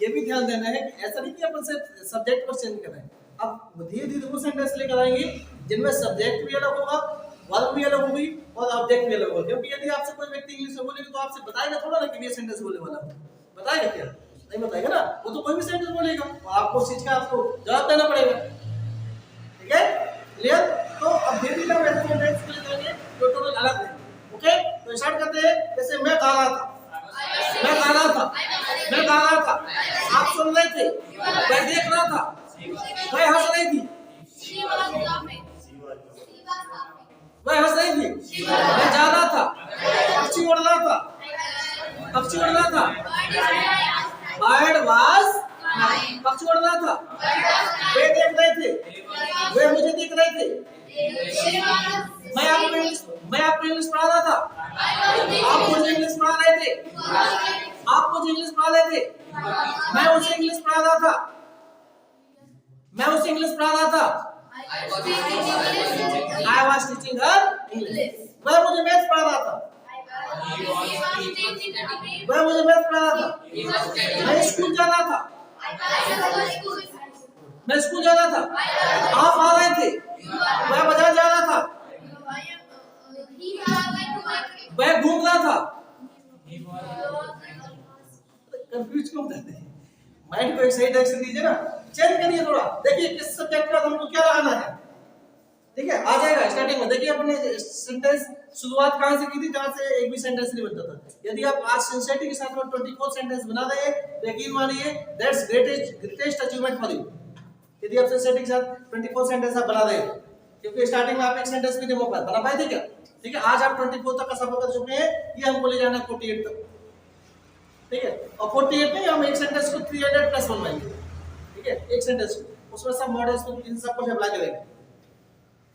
ये भी ध्यान देना है कि ऐसा नहीं कि अपन से सब्जेक्ट पर चेंज कर रहे हैं। अब धीरे धीरे वो सेंटेंस लेकर आएंगे जिनमें सब्जेक्ट भी अलग होगा, वर्ब भी अलग होगी और ऑब्जेक्ट भी अलग होगा। क्योंकि यदि आपसे कोई व्यक्ति इंग्लिश में बोलेगा तो आपसे बताएगा थोड़ा ना कि ये सेंटेंस बोलने वाला है, बताएगा क्या? नहीं बताएगा ना, वो तो कोई भी सेंटेंस बोलेगा, तो आपको चीज का आपको जवाब देना पड़ेगा, ठीक है, क्लियर। तो अब धीरे धीरे हम ऐसे सेंटेंस के लिए जाएंगे जो टोटल अलग है। ओके, तो स्टार्ट करते हैं। जैसे मैं गा रहा था, मैं गा रहा था, मैं गा रहा था, आप सुन रहे थे, मैं देख रहा था, मैं हंस रही थी, मैं हंस रही थी, मैं जा रहा था, पक्षी उड़ रहा था, पक्षी उड़ रहा था, बर्ड वाज, पक्षी उड़ रहा था, वे देख रहे थे, वे मुझे देख रहे थे, मैं आपको इंग्लिश पढ़ा रहा था, आप मुझे इंग्लिश पढ़ा रहे थे, आप मुझे इंग्लिश पढ़ा रहे थे, मैं उसे इंग्लिश पढ़ा रहा था, मैं उसे इंग्लिश पढ़ा रहा था, I was teaching her English, वह मुझे मैथ्स पढ़ा रहा था, वह मुझे मैथ्स पढ़ा रहा था, मैं स्कूल जा रहा था, मैं स्कूल जा रहा था, आप आ रहे थे, वह बाजार जा रहा था, वह घूम रहा था। कंफ्यूज क्यों करते हैं? माइंड को एक सही डायरेक्शन दीजिए ना, चेंज करिए थोड़ा, देखिए किस सब्जेक्ट का हमको क्या लगाना है, ठीक है, आ जाएगा स्टार्टिंग में। देखिए अपने सेंटेंस शुरुआत कहां से की थी, जहां से एक भी सेंटेंस नहीं बनता था। यदि आप आज सिंसियरिटी के साथ में 24 सेंटेंस बना रहे हैं, यकीन मानिए that's greatest achievement for you. यदि आप सिंसियरिटी के साथ 24 सेंटेंस आप बना रहे हैं, क्योंकि स्टार्टिंग में आप एक सेंटेंस भी नहीं बना पाए थे क्या, ठीक है, आज आप 24 तक का सफर कर चुके हैं, ये हमको ले जाना है 48 तक, ठीक है, और 48 में हम एक सेंटेंस को 300 प्लस बनवाएंगे, ठीक है, एक सेंटेंस को, उसमें सब मॉडल्स को इन सब कुछ अप्लाई करेंगे,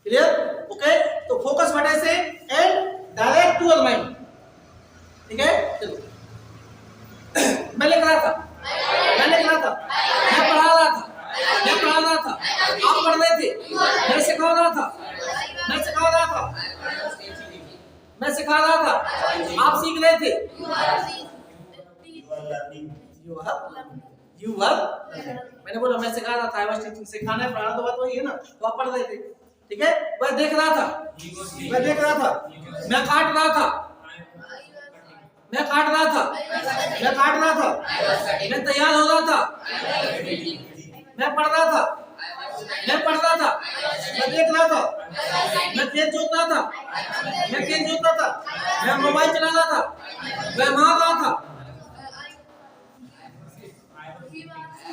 क्लियर, ओके। तो focus what I say and direct to your mind, ठीक है। चलो मैं लिख रहा था, मैं लिख रहा था, मैं पढ़ा रहा था, मैं पढ़ा रहा था, आप पढ़ रहे थे, मैं सिखा रहा था, मैं सिखा रहा था, मैं सिखा रहा था, आप सीख रहे थे, यू आर, मैंने बोला मैं सिखा रहा था, आई वाज टीचिंग, सिखाना है पढ़ाना तो बात वही है ना, तो आप पढ़ रहे थे, ठीक है। मैं देख रहा था, मैं देख रहा था, मैं काट रहा था, मैं काट रहा था, मैं काट रहा था, मैं तैयार हो रहा था, मैं पढ़ रहा था, मैं पढ़ रहा था, मैं देख रहा था, मैं खेत जोत रहा था, मैं खेत जोत रहा था, मैं मोबाइल चला रहा था, मैं मार रहा था,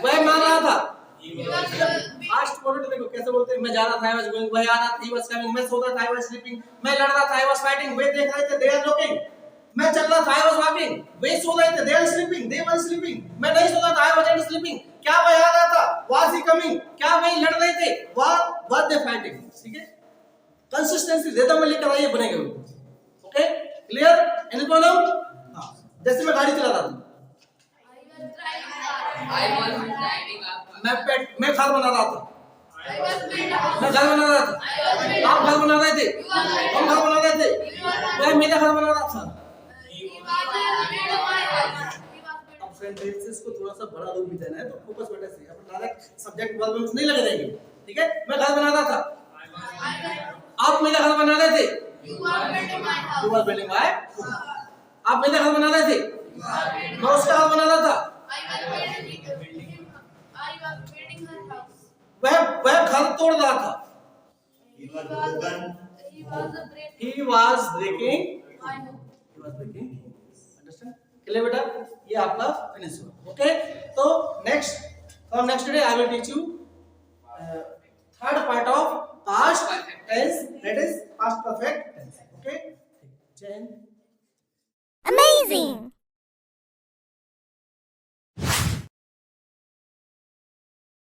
वह मार रहा था। फास्ट फॉरवर्ड देखो कैसे बोलते हैं, मैं जा रहा था, आई वाज गोइंग, वह आ रहा था, ही वाज कमिंग, मैं सो रहा था, आई वाज स्लीपिंग, मैं लड़ रहा था, आई वाज फाइटिंग, वे देख रहे थे, दे आर लुकिंग, मैं चल रहा था, आई वाज वॉकिंग, वे सो रहे थे, they are sleeping, they were sleeping, मैं नहीं सो रहा था, आई वाजंट स्लीपिंग, क्या वह आ रहा था, वाज ही कमिंग, क्या वे लड़ रहे थे, वाज दे फाइटिंग, ठीक है। कंसिस्टेंसी रिदम में लेकर आइए, बनेगा, ओके, क्लियर, एनी प्रॉब्लम। हां, जैसे मैं गाड़ी चला रहा था, मैं घर बना रहा था, मैं घर बना रहा था, आप घर बना रहे थे, हम घर बना रहे थे, वह मेरा घर बना रहा था। अब सेंटेंसेस को थोड़ा सा बड़ा रूप भी देना है, तो फोकस बेटा से अपन डायरेक्ट सब्जेक्ट वर्ब में नहीं लगे रहेंगे, ठीक है। मैं घर बना रहा था, आप मेरा घर बना रहे थे, यू आर बिल्डिंग माय, आप मेरा घर बना रहे थे, मैं उसका घर बना रहा था, वह घर तोड़ रहा था, he was breaking, understand, clear बेटा, ये आपका फिनिश हुआ, ओके। तो next day I will teach you third part of past tense, that is past perfect tense, okay. जय हिंद। Amazing!